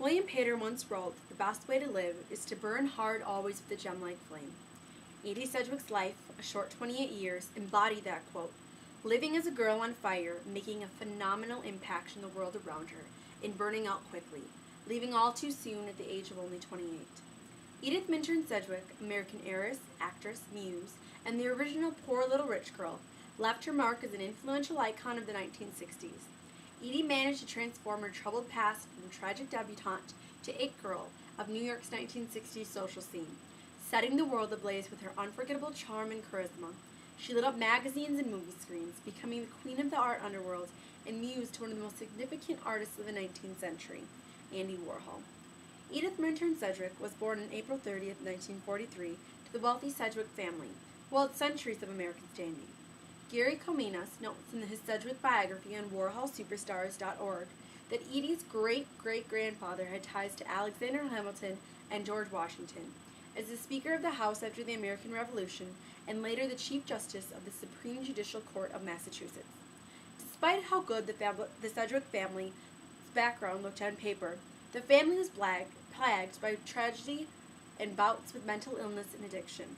William Pater once wrote that the best way to live is to burn hard always with a gem-like flame. Edie Sedgwick's life, a short 28 years, embodied that quote, living as a girl on fire, making a phenomenal impact in the world around her, and burning out quickly, leaving all too soon at the age of only 28. Edith Minturn Sedgwick, American heiress, actress, muse, and the original Poor Little Rich Girl, left her mark as an influential icon of the 1960s. Edie managed to transform her troubled past from tragic debutante to it girl of New York's 1960s social scene, setting the world ablaze with her unforgettable charm and charisma. She lit up magazines and movie screens, becoming the queen of the art underworld and muse to one of the most significant artists of the 19th century, Andy Warhol. Edith Minturn Sedgwick was born on April 30th, 1943, to the wealthy Sedgwick family, who held centuries of American standing. Gary Kominas notes in his Sedgwick biography on WarholSuperstars.org that Edie's great-great-grandfather had ties to Alexander Hamilton and George Washington, as the Speaker of the House after the American Revolution and later the Chief Justice of the Supreme Judicial Court of Massachusetts. Despite how good the Sedgwick family's background looked on paper, the family was plagued by tragedy and bouts with mental illness and addiction.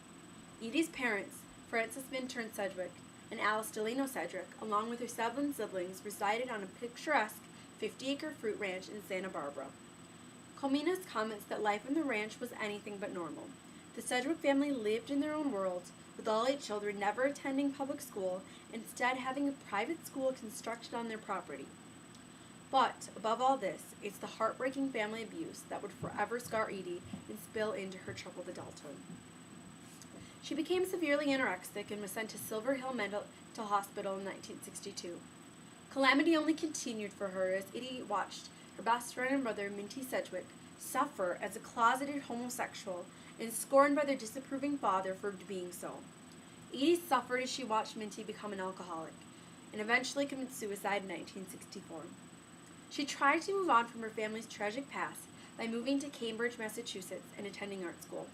Edie's parents, Frances Minturn Sedgwick and Alice Delano Sedgwick, along with her 7 siblings, resided on a picturesque 50-acre fruit ranch in Santa Barbara. Kominas comments that life on the ranch was anything but normal. The Sedgwick family lived in their own world, with all 8 children never attending public school, instead having a private school constructed on their property. But, above all this, it's the heartbreaking family abuse that would forever scar Edie and spill into her troubled adulthood. She became severely anorexic and was sent to Silver Hill Mental Hospital in 1962. Calamity only continued for her as Edie watched her best friend and brother, Minty Sedgwick, suffer as a closeted homosexual and scorned by their disapproving father for being so. Edie suffered as she watched Minty become an alcoholic and eventually commit suicide in 1964. She tried to move on from her family's tragic past by moving to Cambridge, Massachusetts, and attending art school.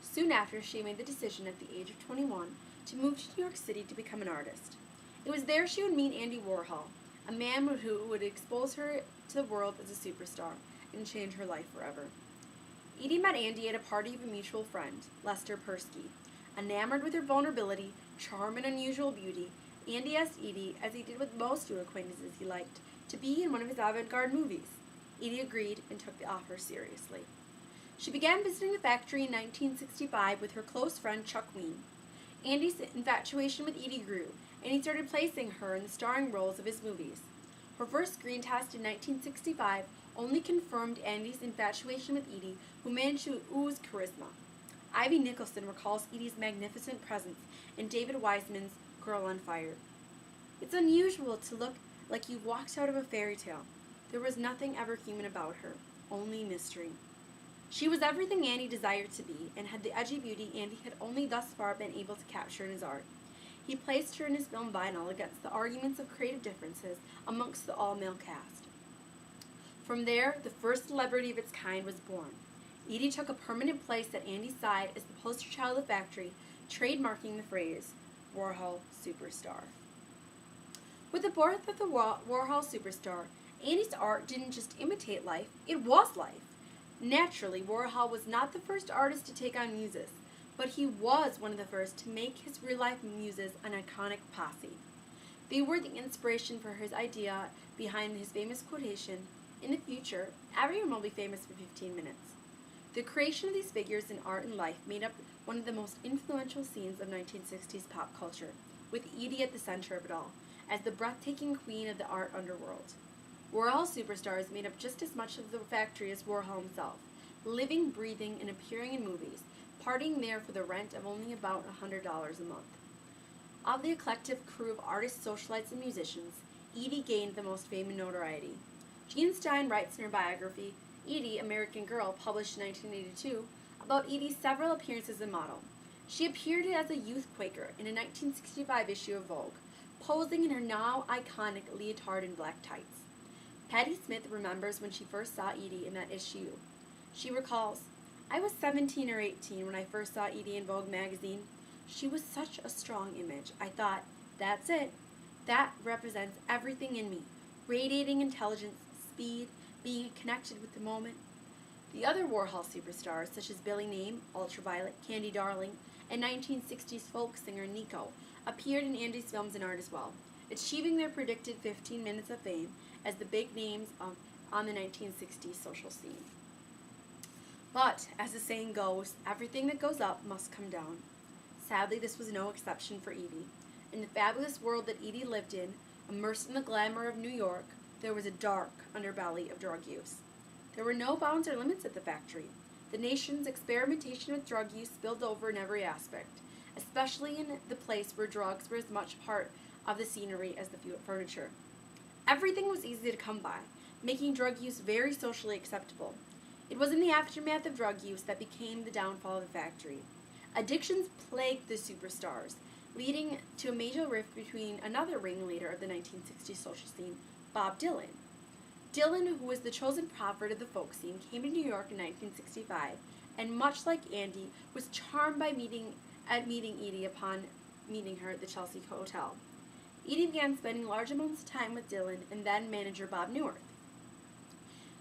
Soon after, she made the decision at the age of 21 to move to New York City to become an artist. It was there she would meet Andy Warhol, a man who would expose her to the world as a superstar and change her life forever. Edie met Andy at a party of a mutual friend, Lester Persky. Enamored with her vulnerability, charm, and unusual beauty, Andy asked Edie, as he did with most new acquaintances he liked, to be in one of his avant-garde movies. Edie agreed and took the offer seriously. She began visiting the factory in 1965 with her close friend Chuck Ween. Andy's infatuation with Edie grew, and he started placing her in the starring roles of his movies. Her first screen test in 1965 only confirmed Andy's infatuation with Edie, who managed to ooze charisma. Ivy Nicholson recalls Edie's magnificent presence in David Wiseman's Girl on Fire. It's unusual to look like you've walked out of a fairy tale. There was nothing ever human about her, only mystery. She was everything Andy desired to be, and had the edgy beauty Andy had only thus far been able to capture in his art. He placed her in his film Vinyl against the arguments of creative differences amongst the all-male cast. From there, the first celebrity of its kind was born. Edie took a permanent place at Andy's side as the poster child of the factory, trademarking the phrase, Warhol Superstar. With the birth of the Warhol Superstar, Andy's art didn't just imitate life, it was life. Naturally, Warhol was not the first artist to take on muses, but he was one of the first to make his real-life muses an iconic posse. They were the inspiration for his idea behind his famous quotation, "In the future, everyone will be famous for 15 minutes." The creation of these figures in art and life made up one of the most influential scenes of 1960s pop culture, with Edie at the center of it all, as the breathtaking queen of the art underworld. Warhol Superstars made up just as much of the factory as Warhol himself, living, breathing, and appearing in movies, partying there for the rent of only about $100 a month. Of the eclectic crew of artists, socialites, and musicians, Edie gained the most fame and notoriety. Jean Stein writes in her biography, Edie, American Girl, published in 1982, about Edie's several appearances as a model. She appeared as a youth Quaker in a 1965 issue of Vogue, posing in her now iconic leotard and black tights. Patti Smith remembers when she first saw Edie in that issue. She recalls, "I was 17 or 18 when I first saw Edie in Vogue magazine. She was such a strong image. I thought, that's it. That represents everything in me. Radiating intelligence, speed, being connected with the moment. The other Warhol superstars, such as Billy Name, Ultraviolet, Candy Darling, and 1960s folk singer Nico, appeared in Andy's films and art as well, achieving their predicted 15 minutes of fame as the big names on the 1960s social scene. But, as the saying goes, everything that goes up must come down. Sadly, this was no exception for Edie. In the fabulous world that Edie lived in, immersed in the glamour of New York, there was a dark underbelly of drug use. There were no bounds or limits at the factory. The nation's experimentation with drug use spilled over in every aspect, especially in the place where drugs were as much part of the scenery as the furniture. Everything was easy to come by, making drug use very socially acceptable. It was in the aftermath of drug use that became the downfall of the factory. Addictions plagued the superstars, leading to a major rift between another ringleader of the 1960s social scene, Bob Dylan. Dylan, who was the chosen prophet of the folk scene, came to New York in 1965, and much like Andy, was charmed by meeting Edie upon meeting her at the Chelsea Hotel. Edie began spending large amounts of time with Dylan and then manager Bob Newirth.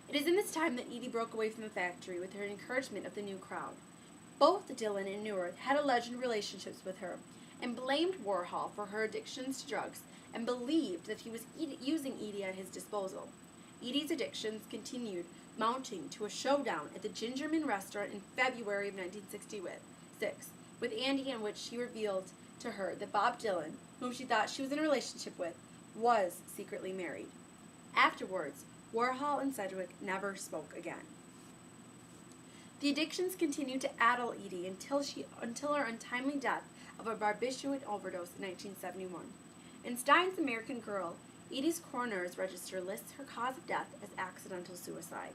It is in this time that Edie broke away from the factory with her encouragement of the new crowd. Both Dylan and Newirth had alleged relationships with her and blamed Warhol for her addictions to drugs and believed that he was using Edie at his disposal. Edie's addictions continued, mounting to a showdown at the Gingerman restaurant in February of 1966 with Andy, in which she revealed to her that Bob Dylan, whom she thought she was in a relationship with, was secretly married. Afterwards, Warhol and Sedgwick never spoke again. The addictions continued to addle Edie until her untimely death of a barbiturate overdose in 1971. In Stein's American Girl, Edie's coroner's register lists her cause of death as accidental suicide.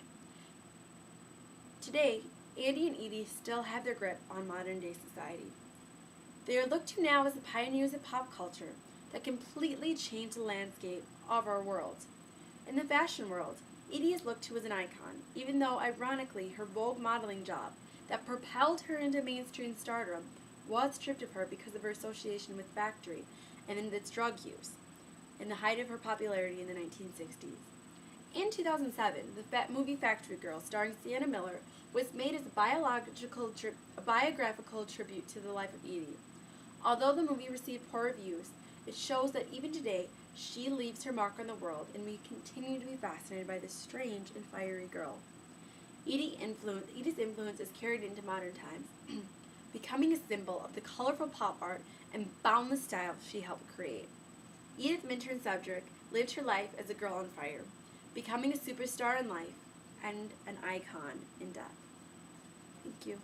Today, Andy and Edie still have their grip on modern-day society. They are looked to now as the pioneers of pop culture that completely changed the landscape of our world. In the fashion world, Edie is looked to as an icon, even though, ironically, her Vogue modeling job that propelled her into mainstream stardom was stripped of her because of her association with Factory and in its drug use, in the height of her popularity in the 1960s. In 2007, the movie Factory Girl, starring Sienna Miller, was made as a biographical tribute to the life of Edie. Although the movie received poor reviews, it shows that even today, she leaves her mark on the world, and we continue to be fascinated by this strange and fiery girl. Edie's influence is carried into modern times, becoming a symbol of the colorful pop art and boundless style she helped create. Edith Minturn Sedgwick lived her life as a girl on fire, becoming a superstar in life and an icon in death. Thank you.